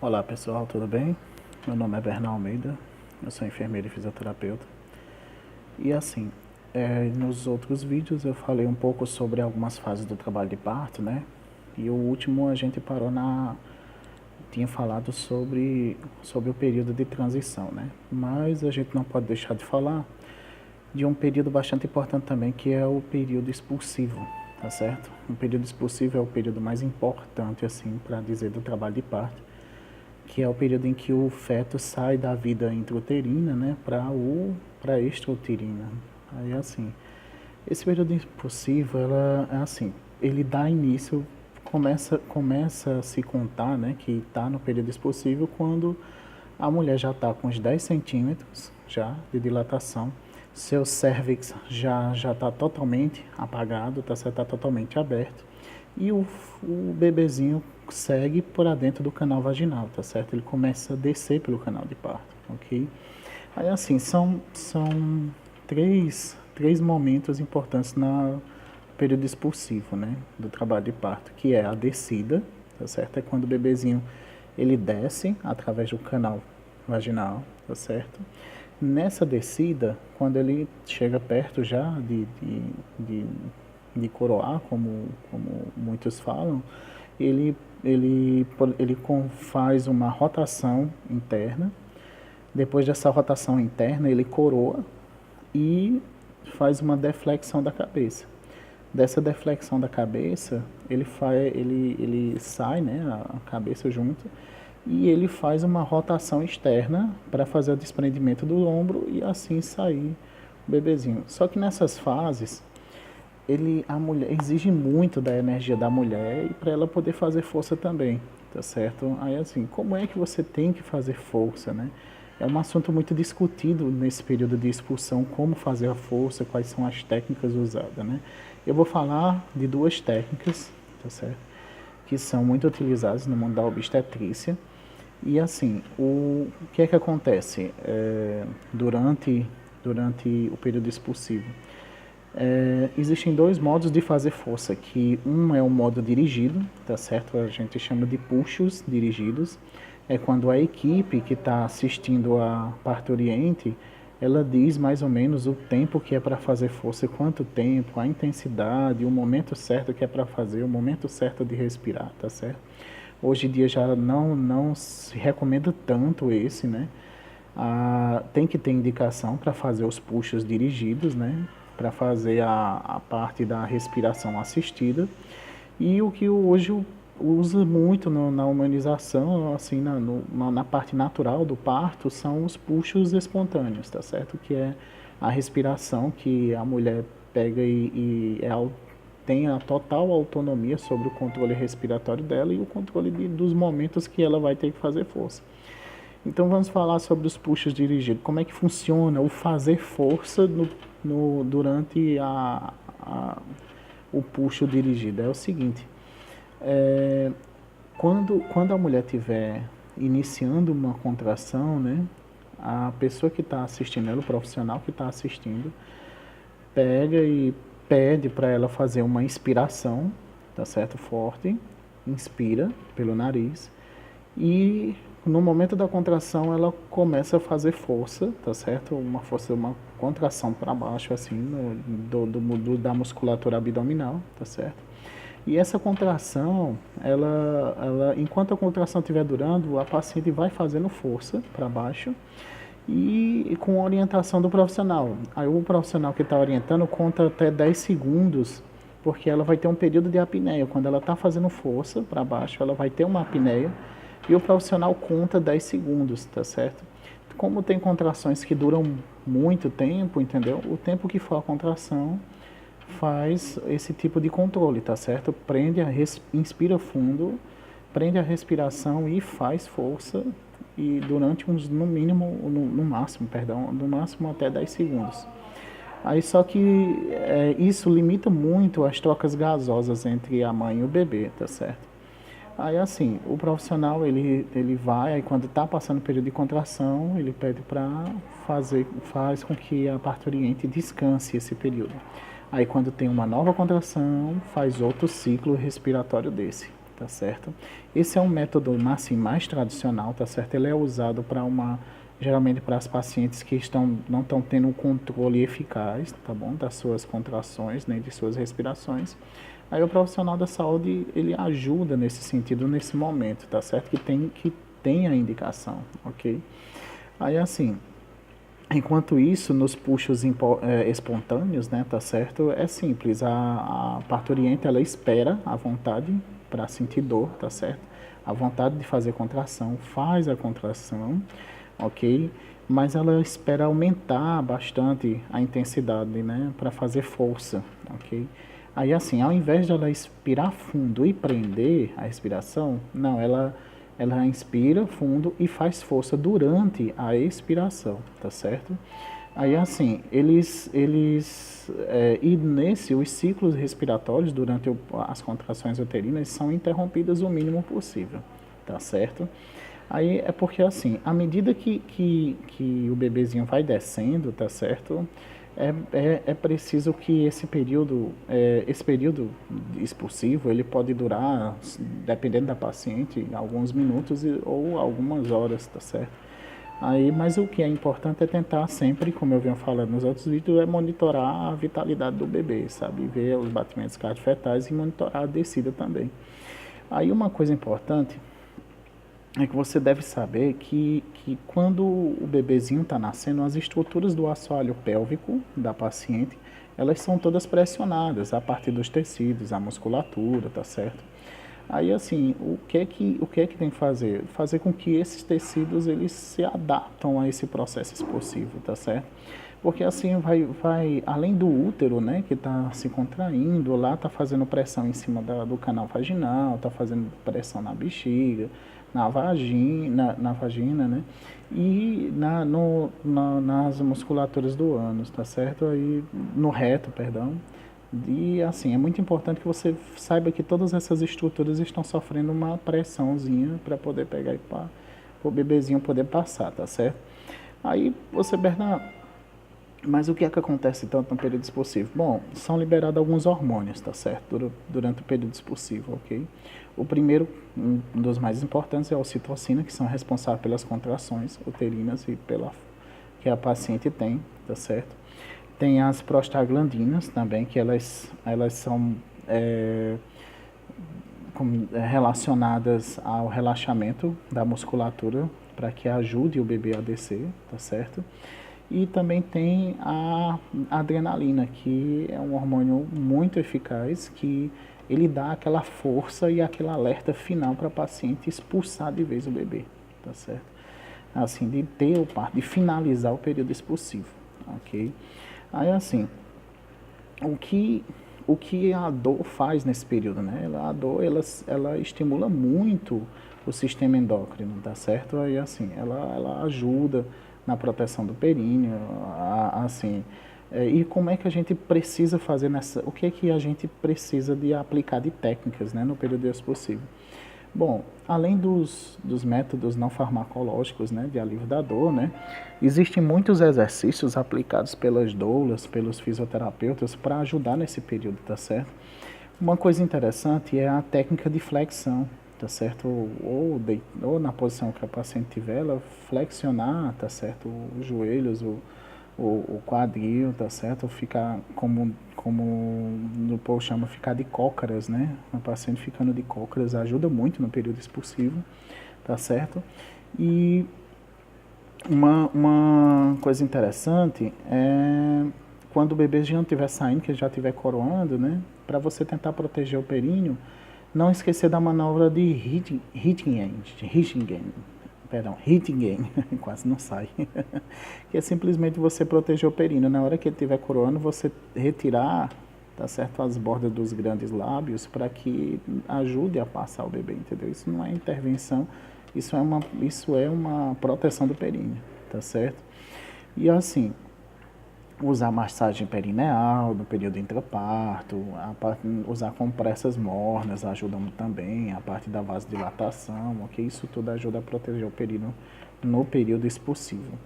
Olá pessoal, tudo bem? Meu nome é Bernal Almeida, eu sou enfermeiro e fisioterapeuta. E assim, nos outros vídeos eu falei um pouco sobre algumas fases do trabalho de parto, né? E o último a gente tinha falado sobre o período de transição, né? Mas a gente não pode deixar de falar de um período bastante importante também, que é o período expulsivo, tá certo? O período expulsivo é o período mais importante, assim, para dizer do trabalho de parto, que é o período em que o feto sai da vida intrauterina, né, para extrauterina. Aí assim, esse período impulsivo, ela é assim, ele dá início, começa a se contar, né, que está no período expulsivo quando a mulher já está com uns 10 centímetros já de dilatação, seu cérvix já está totalmente apagado, está totalmente aberto, e o bebezinho segue por dentro do canal vaginal, tá certo? Ele começa a descer pelo canal de parto, ok? Aí assim, são três momentos importantes no período expulsivo, né, do trabalho de parto, que é a descida, tá certo? É quando o bebezinho ele desce através do canal vaginal, tá certo? Nessa descida, quando ele chega perto já de, de coroar, como muitos falam, ele, ele faz uma rotação interna. Depois dessa rotação interna, ele coroa e faz uma deflexão da cabeça. Dessa deflexão da cabeça, ele sai, né, a cabeça junto, e ele faz uma rotação externa para fazer o desprendimento do ombro e assim sair o bebezinho. Só que nessas fases, a mulher exige muito da energia da mulher e para ela poder fazer força também, tá certo? Aí assim, como é que você tem que fazer força, né? É um assunto muito discutido nesse período de expulsão, como fazer a força, quais são as técnicas usadas, né? Eu vou falar de duas técnicas, tá certo? Que são muito utilizadas no mundo da obstetrícia. E assim, o que é que acontece durante o período expulsivo? Existem dois modos de fazer força, que um é o modo dirigido, tá certo? A gente chama de puxos dirigidos. É quando a equipe que está assistindo a parturiente, ela diz mais ou menos o tempo que é para fazer força, quanto tempo, a intensidade, o momento certo que é para fazer, o momento certo de respirar, tá certo? Hoje em dia já não se recomenda tanto esse, né? Tem que ter indicação para fazer os puxos dirigidos, né? Para fazer a parte da respiração assistida. E o que hoje usa muito na humanização, assim, na parte natural do parto, são os puxos espontâneos, tá certo? Que é a respiração que a mulher pega tem a total autonomia sobre o controle respiratório dela e o controle dos momentos que ela vai ter que fazer força. Então vamos falar sobre os puxos dirigidos. Como é que funciona o fazer força durante o puxo dirigido? É o seguinte, quando a mulher estiver iniciando uma contração, né, a pessoa que está assistindo ela, o profissional que está assistindo, pega e pede para ela fazer uma inspiração, tá certo? Forte, inspira pelo nariz e no momento da contração ela começa a fazer força, tá certo? Uma contração para baixo assim da musculatura abdominal, tá certo? E essa contração, enquanto a contração estiver durando, a paciente vai fazendo força para baixo e com orientação do profissional. Aí o profissional que está orientando conta até 10 segundos, porque ela vai ter um período de apneia. Quando ela está fazendo força para baixo, ela vai ter uma apneia e o profissional conta 10 segundos, tá certo? Como tem contrações que duram muito tempo, entendeu? O tempo que for a contração faz esse tipo de controle, tá certo? Inspira fundo, prende a respiração e faz força e durante no máximo até 10 segundos. Aí só que isso limita muito as trocas gasosas entre a mãe e o bebê, tá certo? Aí assim, o profissional ele vai, aí quando está passando o período de contração, ele pede faz com que a parturiente descanse esse período. Aí quando tem uma nova contração, faz outro ciclo respiratório desse, tá certo? Esse é um método assim, mais tradicional, tá certo? Ele é usado geralmente para as pacientes que não estão tendo um controle eficaz, tá bom? Das suas contrações, nem de suas respirações. Aí o profissional da saúde, ele ajuda nesse sentido, nesse momento, tá certo? Que tem a indicação, ok? Aí assim, enquanto isso, nos puxos espontâneos, né, tá certo? É simples, a parturiente, ela espera à vontade para sentir dor, tá certo? A vontade de fazer contração, faz a contração, ok? Mas ela espera aumentar bastante a intensidade, né, para fazer força, ok? Aí assim, ao invés de ela expirar fundo e prender a respiração, não, ela inspira fundo e faz força durante a expiração, tá certo? Aí assim, os ciclos respiratórios durante as contrações uterinas são interrompidos o mínimo possível, tá certo? Aí é porque assim, à medida que o bebezinho vai descendo, tá certo? É preciso que esse período expulsivo, ele pode durar, dependendo da paciente, alguns minutos ou algumas horas, tá certo? Aí, mas o que é importante é tentar sempre, como eu venho falando nos outros vídeos, é monitorar a vitalidade do bebê, sabe? Ver os batimentos cardiofetais e monitorar a descida também. Aí uma coisa importante é que você deve saber que quando o bebezinho está nascendo, as estruturas do assoalho pélvico da paciente, elas são todas pressionadas a partir dos tecidos, a musculatura, tá certo? Aí assim, o que é que tem que fazer? Fazer com que esses tecidos eles se adaptam a esse processo expulsivo, tá certo? Porque assim vai além do útero, né, que está se contraindo, lá está fazendo pressão em cima do canal vaginal, está fazendo pressão na bexiga, na vagina, né, e nas musculaturas do ânus, tá certo? Aí no reto, perdão. E assim, é muito importante que você saiba que todas essas estruturas estão sofrendo uma pressãozinha para poder pegar para o bebezinho poder passar, tá certo? Aí você, Bernardo, mas o que é que acontece tanto no período expulsivo? Bom, são liberados alguns hormônios, tá certo? Durante o período expulsivo, ok? O primeiro, um dos mais importantes, é a ocitocina, que são responsáveis pelas contrações uterinas e que a paciente tem, tá certo? Tem as prostaglandinas também, que elas são relacionadas ao relaxamento da musculatura para que ajude o bebê a descer, tá certo? E também tem a adrenalina, que é um hormônio muito eficaz, que ele dá aquela força e aquele alerta final para a paciente expulsar de vez o bebê, tá certo? Assim, de ter o parto, de finalizar o período expulsivo, ok? Aí assim, o que a dor faz nesse período, né? A dor, ela estimula muito o sistema endócrino, tá certo? Aí assim, ela ajuda na proteção do períneo, assim, e como é que a gente precisa fazer o que é que a gente precisa de aplicar de técnicas, né, no período expulsivo? Bom, além dos métodos não farmacológicos, né, de alívio da dor, né, existem muitos exercícios aplicados pelas doulas, pelos fisioterapeutas para ajudar nesse período, tá certo? Uma coisa interessante é a técnica de flexão, tá certo? Ou na posição que a paciente tiver, ela flexionar, tá certo? Os joelhos, o quadril, tá certo? Ficar como o povo chama, ficar de cócoras, né? O paciente ficando de cócoras ajuda muito no período expulsivo, tá certo? E uma coisa interessante é quando o bebê já não estiver saindo, que ele já estiver coroando, né? Para você tentar proteger o períneo, não esquecer da manobra de Hittingen, quase não sai, que é simplesmente você proteger o períneo. Na hora que ele estiver coroando, você retirar, tá certo, as bordas dos grandes lábios para que ajude a passar o bebê, entendeu? Isso não é intervenção, isso é uma proteção do períneo, tá certo? E assim, usar massagem perineal no período intraparto, usar compressas mornas ajuda também, a parte da vasodilatação, ok? Isso tudo ajuda a proteger o períneo no período expulsivo,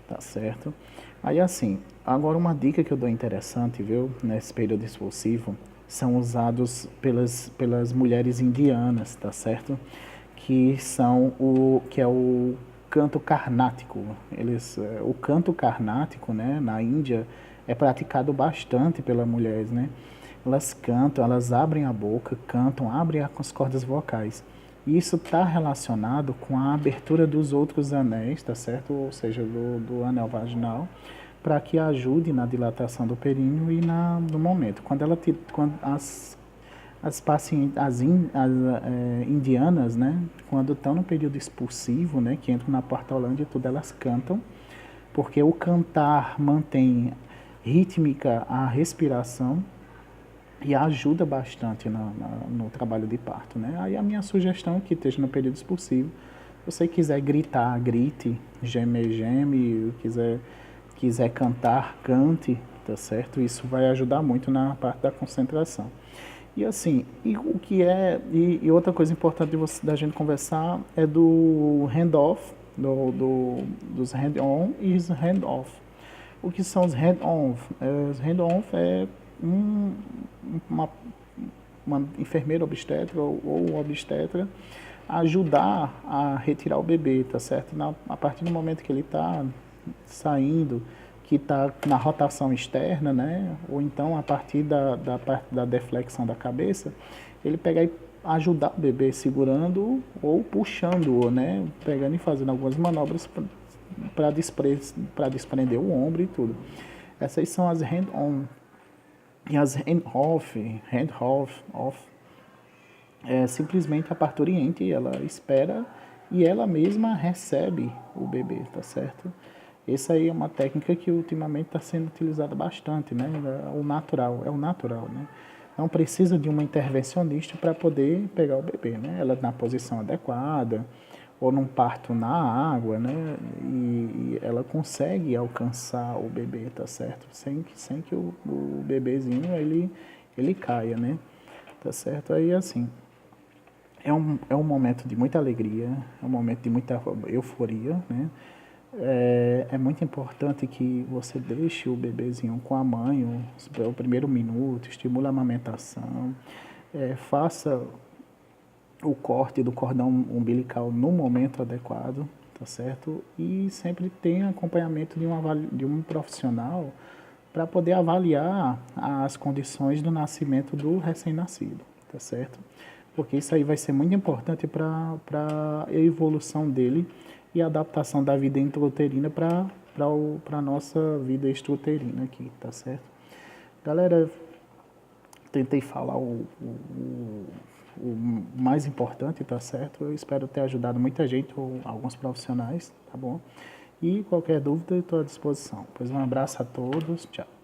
tá certo? Aí assim, agora uma dica que eu dou interessante, viu, nesse período expulsivo, são usados pelas mulheres indianas, tá certo? Que é o canto carnático. O canto carnático, né, na Índia é praticado bastante pelas mulheres, né? Elas cantam, elas abrem a boca, cantam, abrem as cordas vocais. E isso está relacionado com a abertura dos outros anéis, tá certo? Ou seja, do anel vaginal, para que ajude na dilatação do períneo e no momento. Quando as pacientes, indianas, né, quando estão no período expulsivo, né, que entram na Portolândia e tudo, elas cantam, porque o cantar mantém rítmica a respiração e ajuda bastante no trabalho de parto, né? Aí a minha sugestão é que esteja no período expulsivo. Se você quiser gritar, grite, gemer, geme, quiser cantar, cante, tá certo? Isso vai ajudar muito na parte da concentração. E assim, e outra coisa importante da gente conversar é do handoff, dos hand-on e os hand-off. O que são os hand-off? Os hand-off é uma, uma enfermeira obstetra ou obstetra ajudar a retirar o bebê, tá certo? A partir do momento que ele está saindo, que está na rotação externa, né? Ou então a partir da parte da deflexão da cabeça, ele pegar e ajudar o bebê segurando ou puxando, né? Pegando e fazendo algumas manobras para desprender o ombro e tudo. Essas são as hand-on. E as hand-off é simplesmente a parturiente, ela espera e ela mesma recebe o bebê, tá certo? Essa aí é uma técnica que ultimamente está sendo utilizada bastante, né? É o natural, né? Não precisa de uma intervencionista para poder pegar o bebê, né? Ela na posição adequada, ou num parto na água, né? E ela consegue alcançar o bebê, tá certo? Sem que o bebezinho ele caia, né? Tá certo? Aí assim, é um momento de muita alegria, é um momento de muita euforia, né? É muito importante que você deixe o bebezinho com a mãe o primeiro minuto, estimule a amamentação, faça o corte do cordão umbilical no momento adequado, tá certo? E sempre tenha acompanhamento de um profissional para poder avaliar as condições do nascimento do recém-nascido, tá certo? Porque isso aí vai ser muito importante para a evolução dele e a adaptação da vida intrauterina para a nossa vida extrauterina aqui, tá certo? Galera, tentei falar o mais importante, tá certo? Eu espero ter ajudado muita gente ou alguns profissionais, tá bom? E qualquer dúvida, eu estou à disposição. Pois um abraço a todos, tchau.